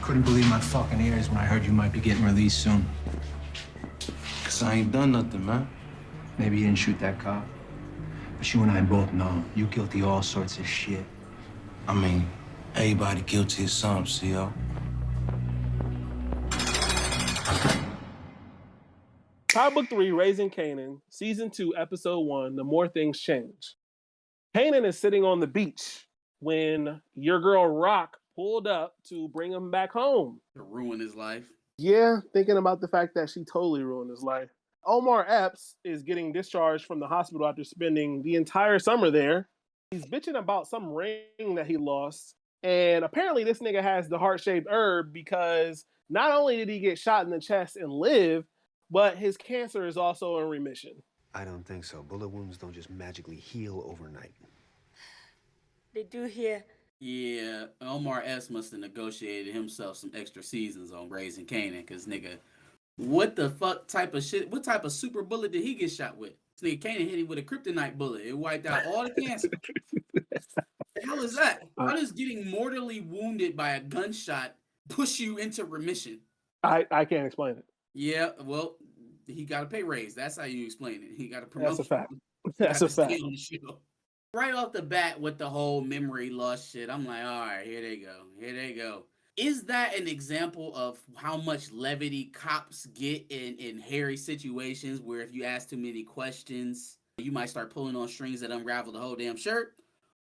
Couldn't believe my fucking ears when I heard you might be getting released soon. Cause I ain't done nothing, man. Maybe you didn't shoot that cop. But you and I both know you guilty of all sorts of shit. I mean, everybody guilty of something, CO. Comic Book 3, Raising Kanan, Season 2, Episode 1, The More Things Change. Kanan is sitting on the beach when your girl Rock pulled up to bring him back home. To ruin his life. Yeah, thinking about the fact that she totally ruined his life. Omar Epps is getting discharged from the hospital after spending the entire summer there. He's bitching about some ring that he lost. And apparently this nigga has the heart-shaped herb because not only did he get shot in the chest and live, but his cancer is also in remission. I don't think so. Bullet wounds don't just magically heal overnight. They do here. Yeah, Omar S. must have negotiated himself some extra seasons on Raising Kanan, because nigga, what the fuck type of shit, what type of super bullet did he get shot with? This nigga Kanan hit him with a kryptonite bullet. It wiped out all the cancer. The hell is that? How does getting mortally wounded by a gunshot push you into remission? I can't explain it. Yeah, well, he got a pay raise. That's how you explain it. He got a promotion. That's a fact. That's a fact. Right off the bat with the whole memory loss shit, I'm like, all right, here they go. Here they go. Is that an example of how much levity cops get in hairy situations where if you ask too many questions, you might start pulling on strings that unravel the whole damn shirt?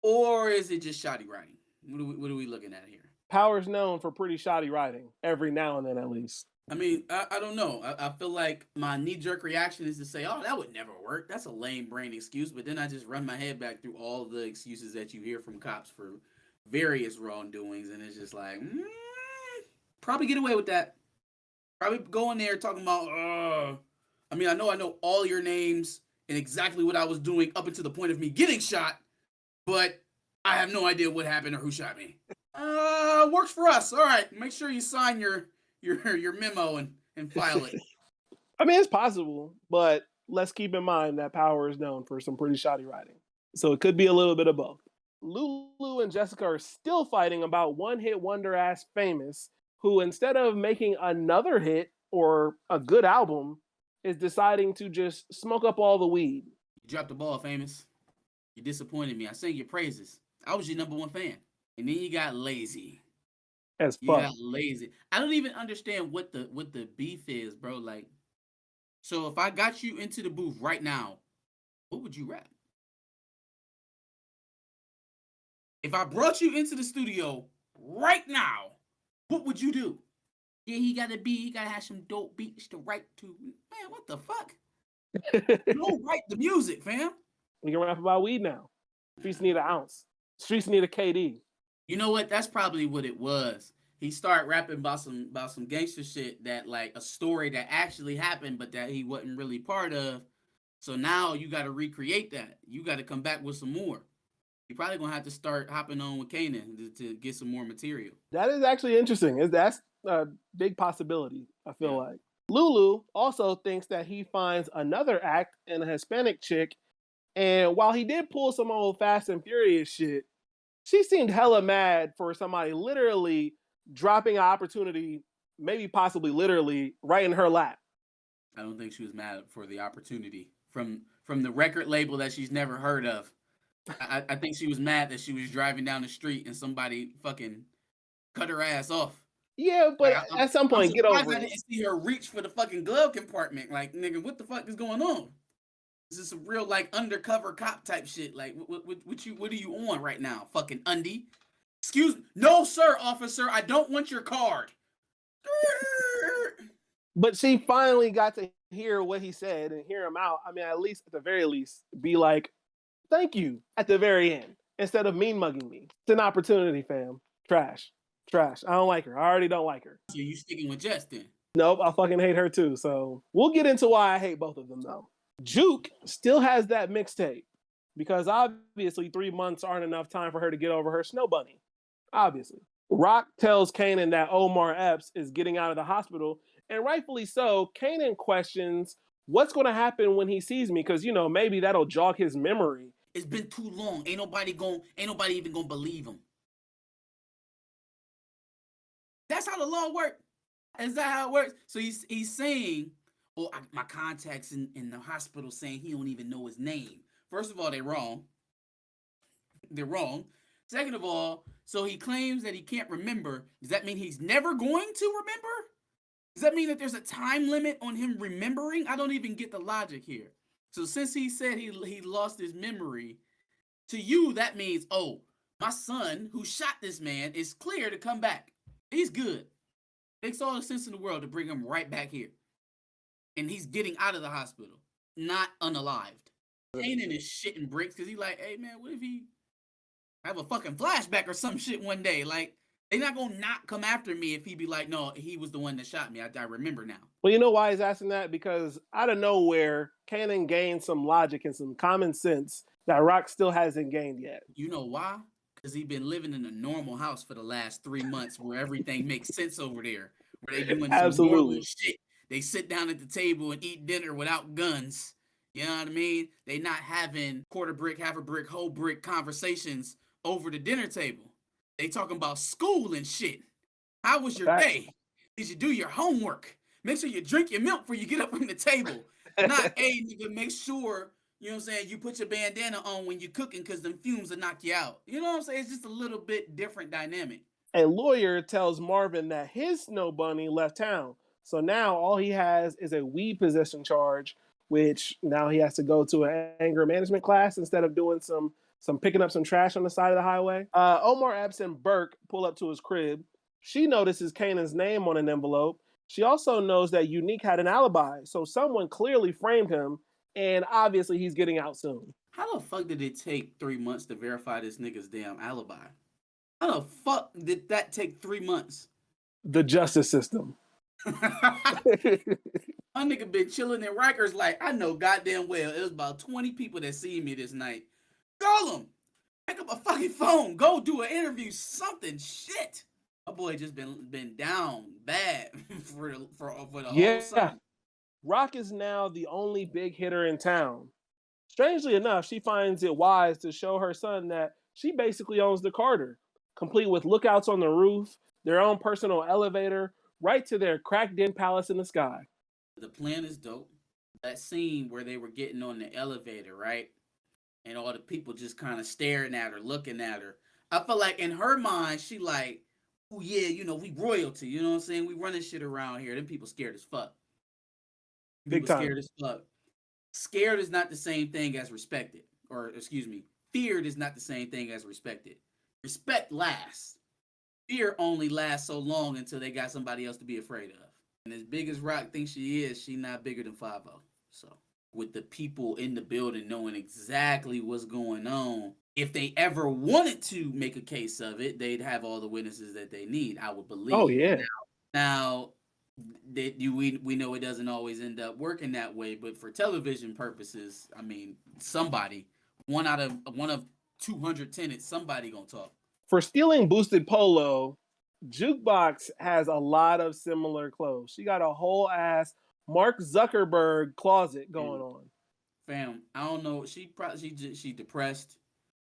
Or is it just shoddy writing? What are we looking at here? Power's known for pretty shoddy writing, every now and then at least. I mean, I don't know. I feel like my knee-jerk reaction is to say, oh, that would never work. That's a lame brain excuse. But then I just run my head back through all the excuses that you hear from cops for various wrongdoings. And it's just like, probably get away with that. Probably go in there talking about, I mean, I know all your names and exactly what I was doing up until the point of me getting shot. But I have no idea what happened or who shot me. Works for us. All right. Make sure you sign your memo and file it. I mean, it's possible, but let's keep in mind that Power is known for some pretty shoddy writing. So it could be a little bit of both. Lulu and Jessica are still fighting about one-hit wonder-ass Famous, who instead of making another hit or a good album, is deciding to just smoke up all the weed. You dropped the ball, Famous. You disappointed me. I sang your praises. I was your number one fan. And then you got lazy. As You fuck. got lazy. I don't even understand what the beef is, bro. Like, so if I got you into the booth right now, what would you rap? If I brought you into the studio right now, what would you do? Yeah, he gotta have some dope beats to write to. Man, what the fuck? You don't write the music, fam. We can rap about weed now. Streets need an ounce. Streets need a KD. You know what? That's probably what it was. He started rapping about some gangster shit that, like, a story that actually happened, but that he wasn't really part of. So now you got to recreate that. You got to come back with some more. You're probably gonna have to start hopping on with Kanan to get some more material. That is actually interesting. That's a big possibility, I feel like. Lulu also thinks that he finds another act in a Hispanic chick, and while he did pull some old Fast and Furious shit, she seemed hella mad for somebody literally dropping an opportunity, maybe possibly literally, right in her lap. I don't think she was mad for the opportunity from the record label that she's never heard of. I think she was mad that she was driving down the street and somebody fucking cut her ass off. Yeah, but Like, at some point, get over I it. didn't see her reach for the fucking glove compartment. Like, nigga, what the fuck is going on? This is some real, like, undercover cop type shit. Like, what are you on right now? Fucking undie. Excuse me. No, sir, officer. I don't want your card. But she finally got to hear what he said and hear him out. I mean, at least, at the very least, be like, thank you at the very end, instead of mean mugging me. It's an opportunity, fam. Trash. I don't like her. I already don't like her. So you sticking with Jess then? Nope, I fucking hate her too. So we'll get into why I hate both of them though. Juke still has that mixtape because obviously 3 months aren't enough time for her to get over her snow bunny. Obviously. Rock tells Kanan that Omar Epps is getting out of the hospital, and rightfully so. Kanan questions what's going to happen when he sees me because, you know, maybe that'll jog his memory. It's been too long. Ain't nobody even gonna believe him. That's how the law works? Is that how it works? So he's saying, "Oh, my contacts in the hospital saying he don't even know his name." First of all, they're wrong. They're wrong. Second of all, so he claims that he can't remember. Does that mean he's never going to remember? Does that mean that there's a time limit on him remembering? I don't even get the logic here. So since he said he lost his memory, to you that means, oh, my son who shot this man is clear to come back. He's good. Makes all the sense in the world to bring him right back here. And he's getting out of the hospital, not unalived. Kanan is shitting bricks because he's like, hey man, what if he have a fucking flashback or some shit one day? Like, they're not gonna not come after me if he be like, no, he was the one that shot me. I remember now. Well, you know why he's asking that? Because out of nowhere, Kanan gained some logic and some common sense that Rock still hasn't gained yet. You know why? Because he's been living in a normal house for the last 3 months where everything makes sense over there. Where they doing some normal shit. They sit down at the table and eat dinner without guns. You know what I mean? They not having quarter brick, half a brick, whole brick conversations over the dinner table. They talking about school and shit. How was your day? Did you do your homework? Make sure you drink your milk before you get up from the table. Not, hey, nigga, make sure, you know what I'm saying, you put your bandana on when you're cooking because them fumes will knock you out. You know what I'm saying? It's just a little bit different dynamic. A lawyer tells Marvin that his snow bunny left town. So now all he has is a weed possession charge, which now he has to go to an anger management class instead of doing some picking up some trash on the side of the highway. Omar Epps and Burke pull up to his crib. She notices Kanan's name on an envelope. She also knows that Unique had an alibi, so someone clearly framed him, and obviously he's getting out soon. How the fuck did it take 3 months to verify this nigga's damn alibi? How the fuck did that take 3 months? The justice system. My nigga been chilling in Rikers like, I know goddamn well it was about 20 people that see me this night. Call them. Pick up a fucking phone. Go do an interview. Something. Shit. My boy just been down bad for the whole summer. Rock is now the only big hitter in town. Strangely enough, she finds it wise to show her son that she basically owns the Carter, complete with lookouts on the roof, their own personal elevator, right to their cracked-in palace in the sky. The plan is dope. That scene where they were getting on the elevator, right? And all the people just kind of staring at her, looking at her. I feel like in her mind, she like, oh yeah, you know, we royalty. You know what I'm saying? We running shit around here. Them people scared as fuck. Big time. Scared as fuck. Scared is not the same thing as respected. Or, excuse me, feared is not the same thing as respected. Respect lasts. Fear only lasts so long until they got somebody else to be afraid of. And as big as Rock thinks she is, she not bigger than 5-0. So, with the people in the building knowing exactly what's going on, if they ever wanted to make a case of it, they'd have all the witnesses that they need, I would believe. Oh, yeah. Now we know it doesn't always end up working that way, but for television purposes, I mean, somebody, one of 200 tenants, somebody gonna talk. For stealing Boosted Polo, Jukebox has a lot of similar clothes. She got a whole ass Mark Zuckerberg closet going on. Fam, I don't know. She depressed.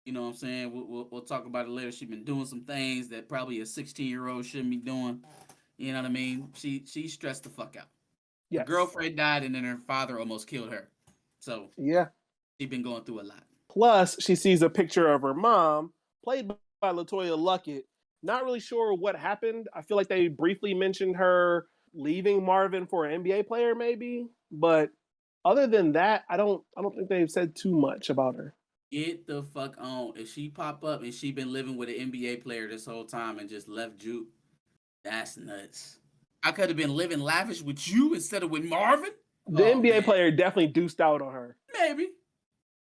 You know what I'm saying? We'll talk about it later. She's been doing some things that probably a 16-year-old shouldn't be doing. You know what I mean? She stressed the fuck out. Yes. Her girlfriend died, and then her father almost killed her. So yeah, she's been going through a lot. Plus, she sees a picture of her mom, played by LaToya Luckett. Not really sure what happened. I feel like they briefly mentioned her leaving Marvin for an NBA player, maybe. But other than that, I don't think they've said too much about her. Get the fuck on. If she pop up and she been living with an NBA player this whole time and just left Juke, that's nuts. I could have been living lavish with you instead of with Marvin. The NBA player definitely deuced out on her. Maybe.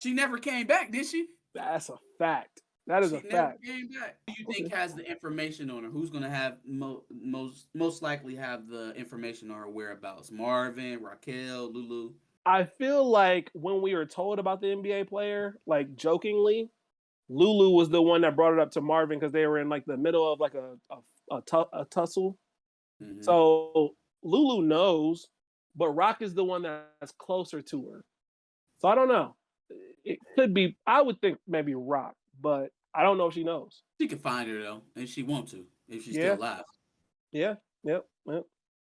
She never came back, did she? That's a fact. That is a fact. She never came back. Who do you think has the information on her? Who's going to have most likely have the information on her whereabouts? Marvin, Raquel, Lulu? I feel like when we were told about the NBA player, like jokingly, Lulu was the one that brought it up to Marvin because they were in like the middle of like a tussle. Mm-hmm. So Lulu knows, but Rock is the one that's closer to her. So I don't know. It could be, I would think maybe Rock, but I don't know if she knows. She can find her though, if she wants to, if she's still alive. Yeah. Yep.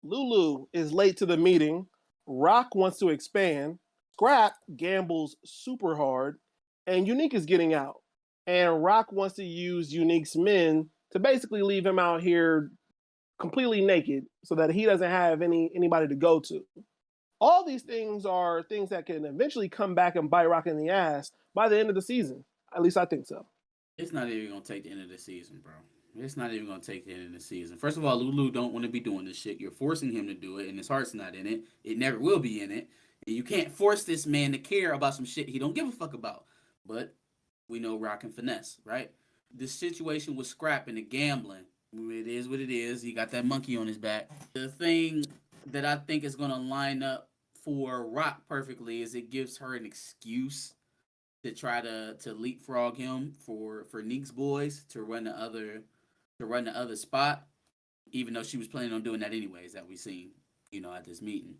Lulu is late to the meeting. Rock wants to expand. Scrap gambles super hard. And Unique is getting out. And Rock wants to use Unique's men to basically leave him out here completely naked so that he doesn't have anybody to go to. All these things are things that can eventually come back and bite Rock in the ass by the end of the season. At least I think so. It's not even gonna take the end of the season, bro. It's not even gonna take the end of the season. First of all, Lulu don't want to be doing this shit. You're forcing him to do it, and his heart's not in it. It never will be in it. And you can't force this man to care about some shit he don't give a fuck about. But we know Rock and finesse, right? The situation with Scrap and the gambling, it is what it is. He got that monkey on his back. The thing that I think is gonna line up for Rock perfectly is it gives her an excuse to try to leapfrog him for Neek's boys to run the other spot, even though she was planning on doing that anyways, that we seen, at this meeting.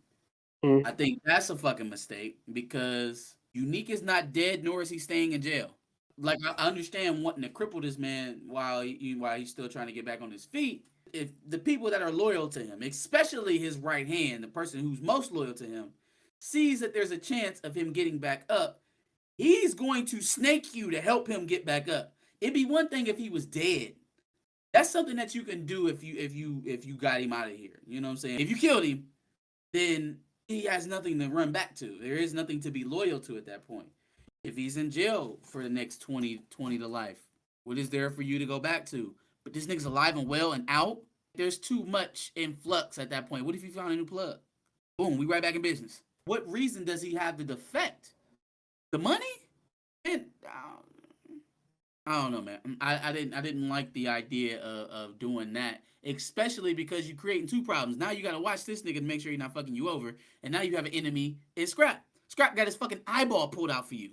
I think that's a fucking mistake because Unique is not dead, nor is he staying in jail. Like, I understand wanting to cripple this man while he's still trying to get back on his feet. If the people that are loyal to him, especially his right hand, the person who's most loyal to him, sees that there's a chance of him getting back up, he's going to snake you to help him get back up. It'd be one thing if he was dead. That's something that you can do if you got him out of here. You know what I'm saying? If you killed him, then he has nothing to run back to. There is nothing to be loyal to at that point. If he's in jail for the next 20 to life, what is there for you to go back to? But this nigga's alive and well and out. There's too much in flux at that point. What if you found a new plug? Boom, we right back in business. What reason does he have to defect? The money? Man, I don't know, man. I didn't like the idea of doing that, especially because you're creating two problems. Now you gotta watch this nigga to make sure he's not fucking you over, and now you have an enemy in Scrap. Scrap got his fucking eyeball pulled out for you,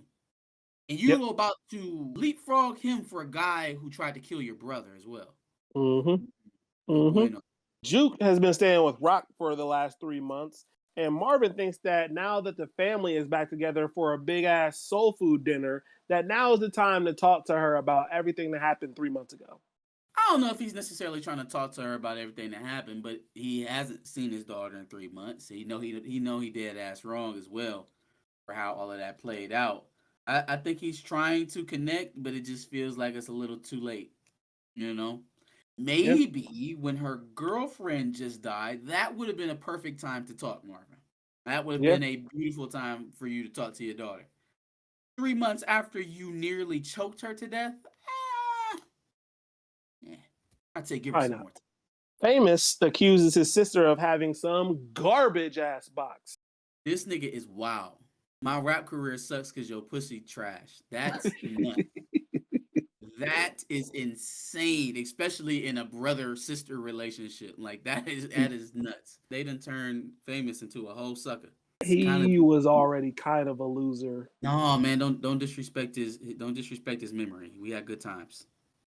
and you're about to leapfrog him for a guy who tried to kill your brother as well. Bueno. Juke has been staying with Rock for the last 3 months. And Marvin thinks that now that the family is back together for a big-ass soul food dinner, that now is the time to talk to her about everything that happened 3 months ago. I don't know if he's necessarily trying to talk to her about everything that happened, but he hasn't seen his daughter in 3 months. He dead ass wrong as well for how all of that played out. I think he's trying to connect, but it just feels like it's a little too late. Maybe when her girlfriend just died, that would have been a perfect time to talk, Marvin. That would have been a beautiful time for you to talk to your daughter. 3 months after you nearly choked her to death, I'd say give her some more time. Famous accuses his sister of having some garbage ass box. This nigga is wild. My rap career sucks because your pussy trash. That's nuts. That is insane, especially in a brother-sister relationship. Like that is nuts. They done turned Famous into a whole sucker. He was already kind of a loser. No, man, don't disrespect his memory. We had good times.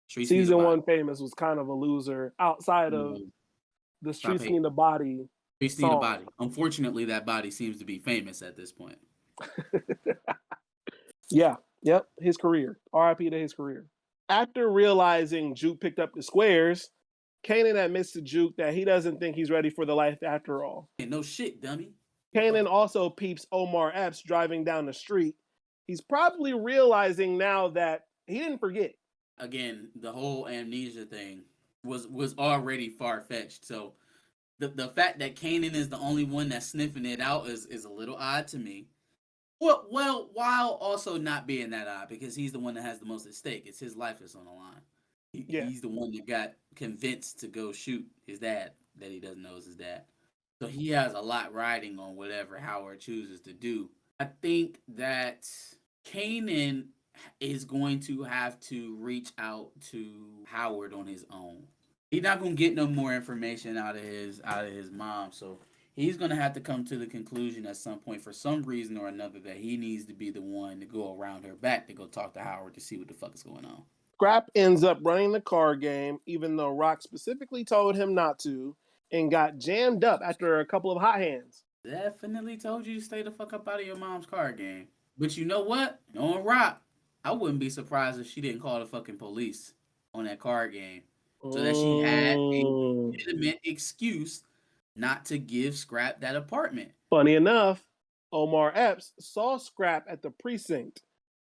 Season 1 Famous was kind of a loser outside of the Streets Need a Body. Streets Need a Body. Unfortunately, that body seems to be famous at this point. Yep, his career. R.I.P. to his career. After realizing Juke picked up the squares, Kanan admits to Juke that he doesn't think he's ready for the life after all. No shit, dummy. Kanan also peeps Omar Epps driving down the street. He's probably realizing now that he didn't forget. Again, the whole amnesia thing was already far-fetched. So the fact that Kanan is the only one that's sniffing it out is a little odd to me. Well, while also not being that odd, because he's the one that has the most at stake. It's his life that's on the line. He's the one that got convinced to go shoot his dad that he doesn't know is his dad. So he has a lot riding on whatever Howard chooses to do. I think that Kanan is going to have to reach out to Howard on his own. He's not going to get no more information out of his mom, so he's going to have to come to the conclusion at some point, for some reason or another, that he needs to be the one to go around her back to go talk to Howard to see what the fuck is going on. Scrap ends up running the card game, even though Rock specifically told him not to, and got jammed up after a couple of hot hands. Definitely told you to stay the fuck up out of your mom's card game. But you know what? Knowing Rock, I wouldn't be surprised if she didn't call the fucking police on that card game. so that she had a Mm. legitimate excuse not to give Scrap that apartment. Funny enough, Omar Epps saw Scrap at the precinct,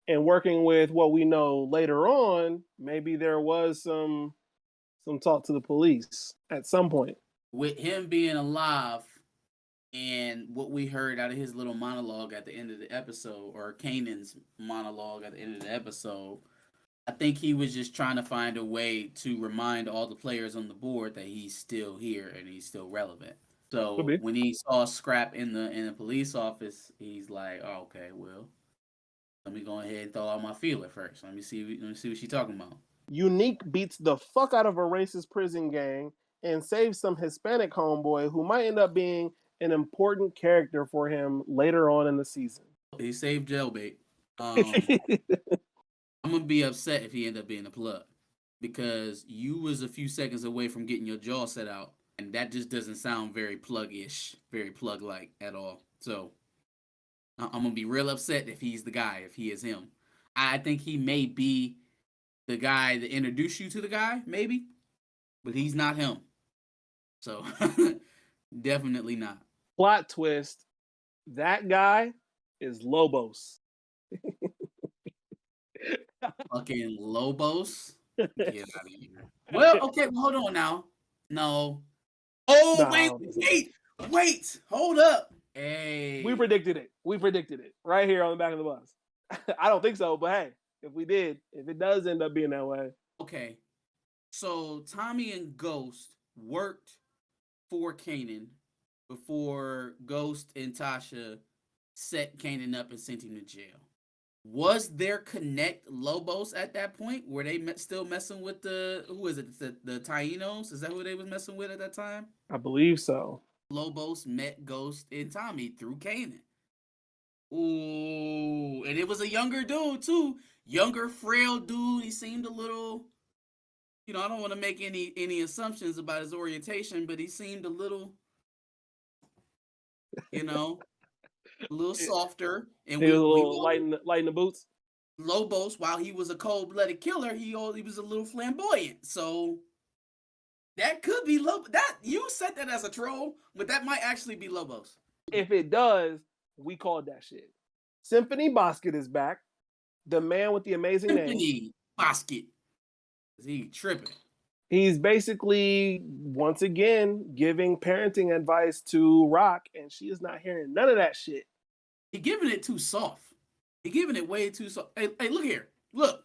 and working with what we know later on, maybe there was some talk to the police at some point. With him being alive and what we heard out of his little monologue at the end of the episode, or Kanan's monologue at the end of the episode, I think he was just trying to find a way to remind all the players on the board that he's still here and he's still relevant. Could So be. when he saw Scrap in the police office, he's like, oh, "Okay, well, let me go ahead and throw out my feeler first. Let me see what she's talking about." Unique beats the fuck out of a racist prison gang and saves some Hispanic homeboy who might end up being an important character for him later on in the season. He saved jailbait. I'm gonna be upset if he end up being a plug, because you was a few seconds away from getting your jaw set out, and that just doesn't sound very plug-ish, very plug-like at all. So I'm gonna be real upset if he's the guy, if he is him. I think he may be the guy that introduced you to the guy, maybe, but he's not him. So definitely not. Plot twist, that guy is Lobos. Fucking Lobos. Get out of here. Well, okay, well, hold on now. No. Oh, No. wait. Hold up. Hey. We predicted it. Right here on the back of the bus. I don't think so, but hey, if it does end up being that way. Okay. So Tommy and Ghost worked for Kanan before Ghost and Tasha set Kanan up and sent him to jail. Was there Connect Lobos at that point? Were they still messing with who is it? The Tainos? Is that who they was messing with at that time? I believe so. Lobos met Ghost and Tommy through Kanan. Ooh, and it was a younger dude too. Younger, frail dude. He seemed a little, I don't want to make any assumptions about his orientation, but he seemed a little, a little softer. And he was a little light in the boots. Lobos, while he was a cold-blooded killer, he was a little flamboyant. So that could be Lobos. That you said that as a troll, but that might actually be Lobos. If it does, we called that shit. Symphony Basket is back. The man with the amazing name. Symphony Basket. Is he tripping? He's basically, once again, giving parenting advice to Rock, and she is not hearing none of that shit. He giving it too soft. He giving it way too soft. Hey, look here. Look.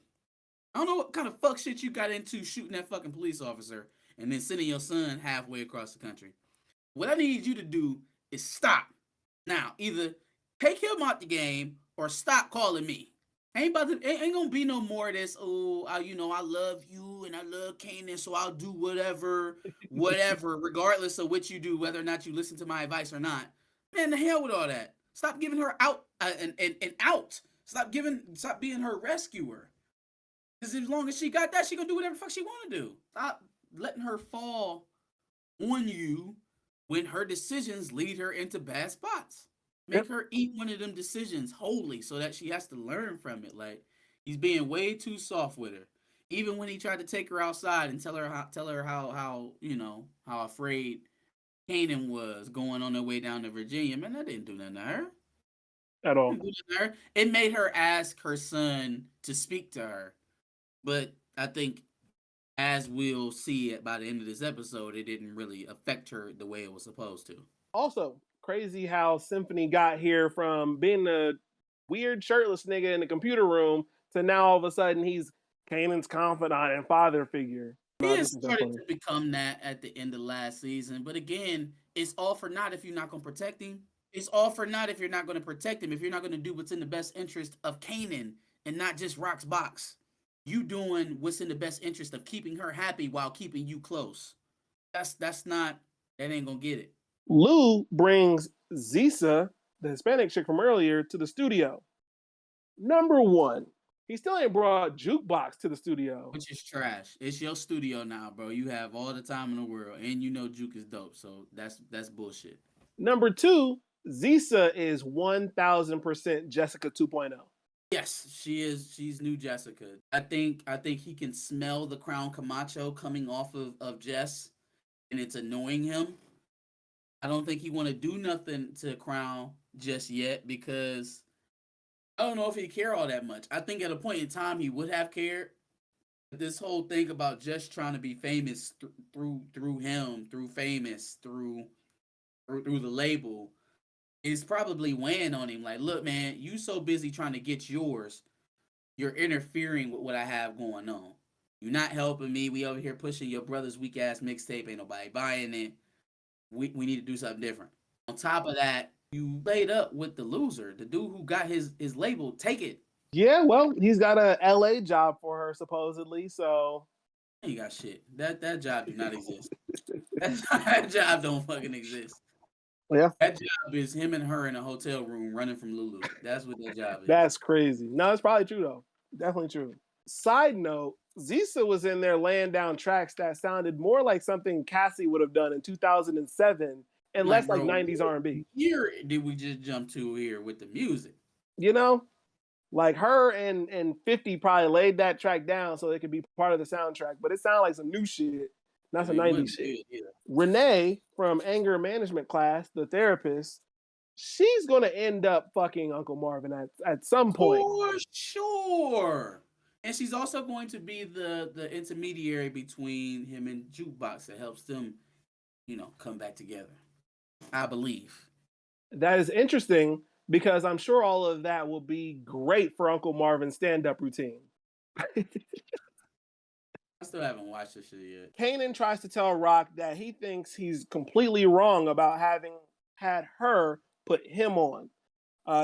I don't know what kind of fuck shit you got into shooting that fucking police officer and then sending your son halfway across the country. What I need you to do is stop. Now, either take him out the game or stop calling me. Ain't gonna be no more of this. Oh, I love you and I love Kanan, so I'll do whatever, regardless of what you do, whether or not you listen to my advice or not. Man, the hell with all that. Stop giving her out and out. Stop being her rescuer. Because as long as she got that, she gonna do whatever the fuck she want to do. Stop letting her fall on you when her decisions lead her into bad spots. Make her eat one of them decisions wholly so that she has to learn from it. Like, he's being way too soft with her. Even when he tried to take her outside and tell her how afraid Kanan was going on their way down to Virginia. Man, that didn't do nothing to her. At all. It made her ask her son to speak to her. But I think, as we'll see by the end of this episode, it didn't really affect her the way it was supposed to. Also, crazy how Symphony got here from being a weird shirtless nigga in the computer room to now all of a sudden he's Kanan's confidant and father figure. He has started to become that at the end of last season. But again, it's all for naught if you're not going to protect him. It's all for naught if you're not going to protect him, if you're not going to do what's in the best interest of Kanan and not just Rock's box. You doing what's in the best interest of keeping her happy while keeping you close. That ain't going to get it. Lou brings Zisa, the Hispanic chick from earlier, to the studio. Number one, he still ain't brought Jukebox to the studio. Which is trash. It's your studio now, bro. You have all the time in the world, and Juke is dope, so that's bullshit. Number two, Zisa is 1,000% Jessica 2.0. Yes, she is. She's new Jessica. I think he can smell the Crown Camacho coming off of Jess, and it's annoying him. I don't think he want to do nothing to Crown just yet because I don't know if he care all that much. I think at a point in time he would have cared. But this whole thing about just trying to be famous through him, through famous, through the label is probably weighing on him. Like, look, man, you so busy trying to get yours, you're interfering with what I have going on. You're not helping me. We over here pushing your brother's weak ass mixtape. Ain't nobody buying it. We need to do something different. On top of that, you laid up with the loser, the dude who got his label. Take it. Yeah, well, he's got a LA job for her supposedly, so You got shit. That job do not exist. That job don't fucking exist. yeah, That job is him and her in a hotel room running from Lulu. That's what that job is. that's crazy. No, it's probably true though. Definitely true. Side note, Zisa was in there laying down tracks that sounded more like something Cassie would have done in 2007 and less like bro, 90s R&B. Here did we just jump to here with the music? You know? Like her and 50 probably laid that track down so it could be part of the soundtrack, but it sounded like some new shit, not some 90s shit. Renee from Anger Management Class, the therapist, she's going to end up fucking Uncle Marvin at some point. For sure. And she's also going to be the intermediary between him and Jukebox that helps them, come back together. I believe. That is interesting because I'm sure all of that will be great for Uncle Marvin's stand-up routine. I still haven't watched this shit yet. Kanan tries to tell Rock that he thinks he's completely wrong about having had her put him on.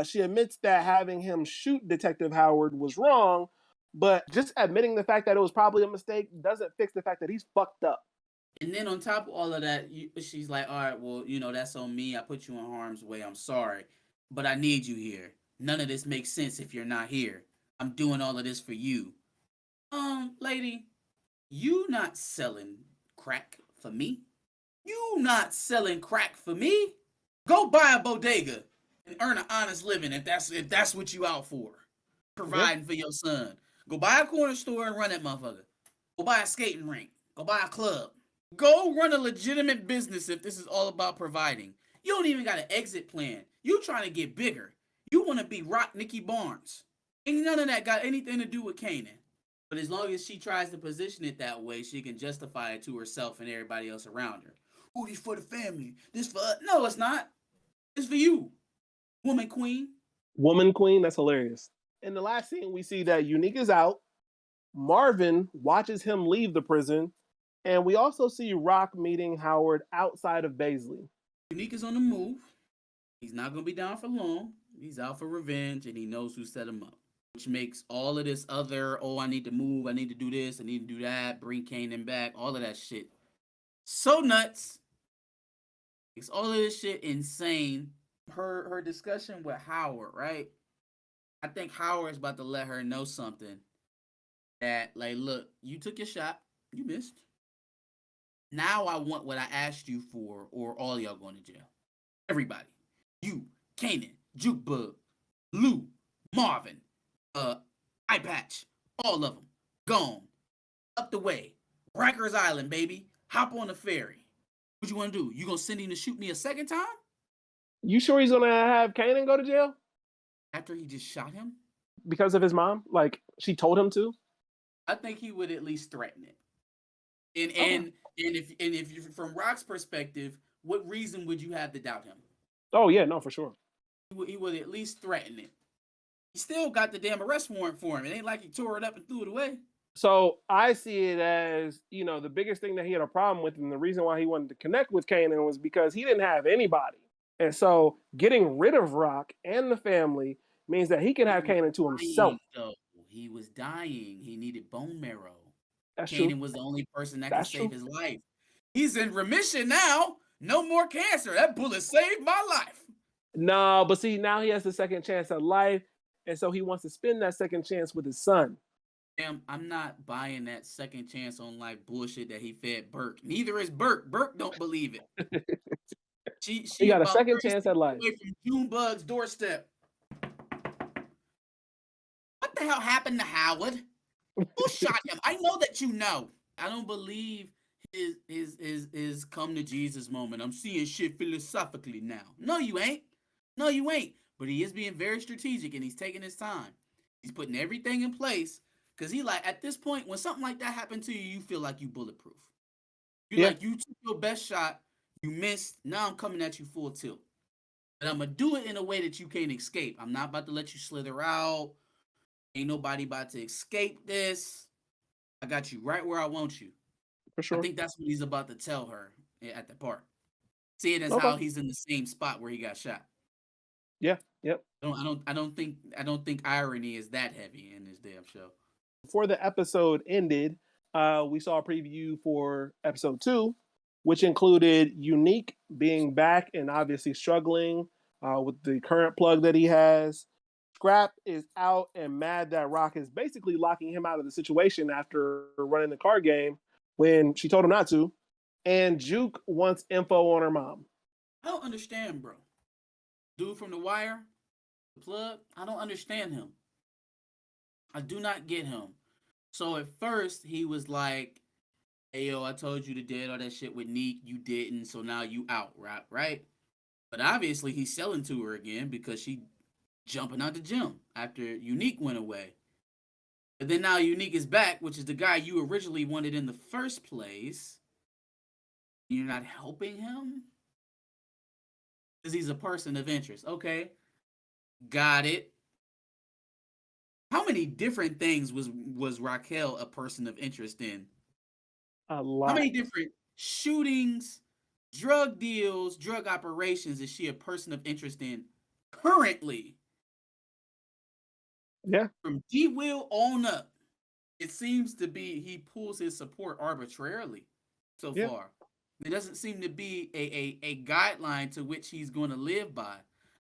She admits that having him shoot Detective Howard was wrong, but just admitting the fact that it was probably a mistake doesn't fix the fact that he's fucked up. And then on top of all of that, she's like, all right, well, that's on me. I put you in harm's way. I'm sorry. But I need you here. None of this makes sense if you're not here. I'm doing all of this for you. Lady, you not selling crack for me? You not selling crack for me? Go buy a bodega and earn an honest living if that's what you out for. Providing for your son. Go buy a corner store and run that motherfucker. Go buy a skating rink. Go buy a club. Go run a legitimate business if this is all about providing. You don't even got an exit plan. You trying to get bigger. You want to be Rock Nikki Barnes. Ain't none of that got anything to do with Kanan. But as long as she tries to position it that way, she can justify it to herself and everybody else around her. Oh, this for the family. This for us. No, it's not. It's for you. Woman queen. Woman queen? That's hilarious. In the last scene, we see that Unique is out. Marvin watches him leave the prison. And we also see Rock meeting Howard outside of Baisley. Unique is on the move. He's not going to be down for long. He's out for revenge, and he knows who set him up. Which makes all of this other, I need to move, I need to do this, I need to do that, bring Kanan back, all of that shit. So nuts. Makes all of this shit insane. Her discussion with Howard, right? I think Howard's about to let her know something. That, like, look, you took your shot. You missed. Now I want what I asked you for, or all y'all going to jail. Everybody. You, Kanan, Jukebug, Lou, Marvin, Eye Patch, all of them. Gone. Up the way. Rikers Island, baby. Hop on the ferry. What you want to do? You going to send him to shoot me a second time? You sure he's going to have Kanan go to jail? After he just shot him? Because of his mom? Like, she told him to? I think he would at least threaten it. And if you're from Rock's perspective, what reason would you have to doubt him? Oh, yeah, no, for sure. He would at least threaten it. He still got the damn arrest warrant for him. It ain't like he tore it up and threw it away. So I see it as, the biggest thing that he had a problem with, and the reason why he wanted to connect with Kanan was because he didn't have anybody. And so getting rid of Rock and the family means that he can have Kanan to himself. He was dying. He needed bone marrow. That's Kanan true. was the only person that could save his life. He's in remission now. No more cancer. That bullet saved my life. No, but see, now he has the second chance at life. And so he wants to spend that second chance with his son. Damn, I'm not buying that second chance on life bullshit that he fed Burke. Neither is Burke. Burke don't believe it. She got a second chance at life. Away from Junebug's doorstep. the hell happened to Howard? Who shot him? I know that you know. I don't believe his come to Jesus moment. I'm seeing shit philosophically now. No, you ain't. No, you ain't. But he is being very strategic and he's taking his time. He's putting everything in place because he like at this point when something like that happened to you, you feel like you bulletproof. You Yeah. like you took your best shot, you missed. Now I'm coming at you full tilt. And I'm gonna do it in a way that you can't escape. I'm not about to let you slither out. Ain't nobody about to escape this. I got you right where I want you. For I sure. think that's what he's about to tell her at the park. See it as Okay. how he's in the same spot where he got shot. Yeah. Yep. I don't think irony is that heavy in this damn show. Before the episode ended, we saw a preview for episode 2, which included Unique being back and obviously struggling with the current plug that he has. Scrap is out and mad that Rock is basically locking him out of the situation after running the card game when she told him not to. And Juke wants info on her mom. I don't understand, bro. Dude from The Wire, the plug, I don't understand him. I do not get him. So at first he was like, "Hey yo, I told you to did all that shit with Neek, you didn't, so now you out, right?" But obviously he's selling to her again because she jumping out the gym after Unique went away. But then now Unique is back, which is the guy you originally wanted in the first place. You're not helping him? Because he's a person of interest. Okay. Got it. How many different things was Raquel a person of interest in? A lot. How many different shootings, drug deals, drug operations is she a person of interest in currently? Yeah. From D-Will on up, it seems to be he pulls his support arbitrarily so far. There doesn't seem to be a guideline to which he's going to live by.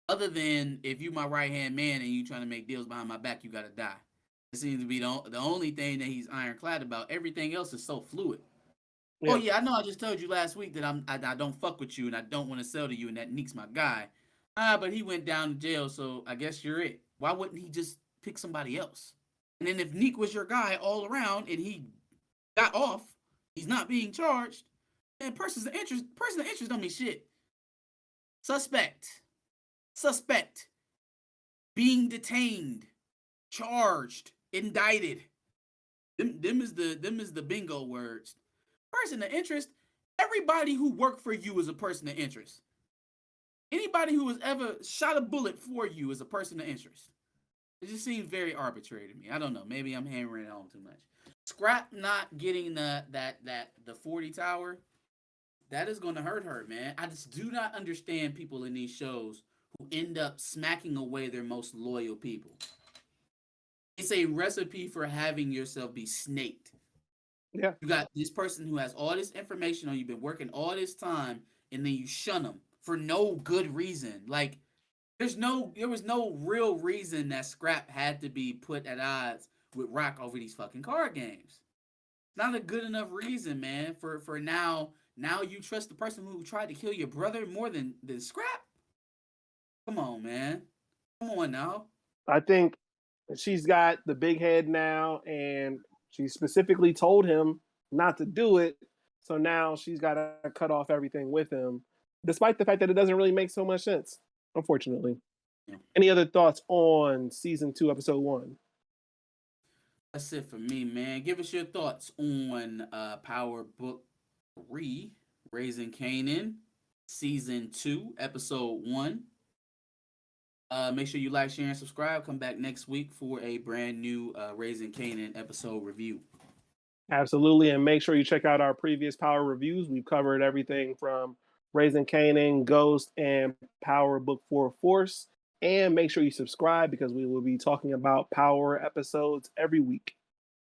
Other than if you my right-hand man and you trying to make deals behind my back, you got to die. It seems to be the only thing that he's ironclad about. Everything else is so fluid. Yeah. Oh, yeah, I know I just told you last week that I don't fuck with you and I don't want to sell to you and that Neek's my guy. But he went down to jail, so I guess you're it. Why wouldn't he just pick somebody else? And then if Neek was your guy all around and he got off, he's not being charged, then person of interest don't mean shit. Suspect. Being detained, charged, indicted. Them is the bingo words. Person of interest, everybody who worked for you is a person of interest. Anybody who has ever shot a bullet for you is a person of interest. It just seems very arbitrary to me. I don't know. Maybe I'm hammering it home too much. Scrap not getting the 40 tower, that is going to hurt her, man. I just do not understand people in these shows who end up smacking away their most loyal people. It's a recipe for having yourself be snaked. Yeah. You got this person who has all this information on you, been working all this time, and then you shun them for no good reason. Like, there was no real reason that Scrap had to be put at odds with Rock over these fucking card games. Not a good enough reason, man, for now you trust the person who tried to kill your brother more than Scrap? Come on, man. Come on now. I think she's got the big head now, and she specifically told him not to do it. So now she's got to cut off everything with him, despite the fact that it doesn't really make so much sense, unfortunately. Yeah. Any other thoughts on season 2, episode 1? That's it for me, man. Give us your thoughts on Power Book 3, Raising Kanan, season 2, episode 1. Make sure you like, share, and subscribe. Come back next week for a brand new Raising Kanan episode review. Absolutely. And make sure you check out our previous Power reviews. We've covered everything from Raising Kanan, Ghost, and Power Book 4 Force. And make sure you subscribe because we will be talking about Power episodes every week.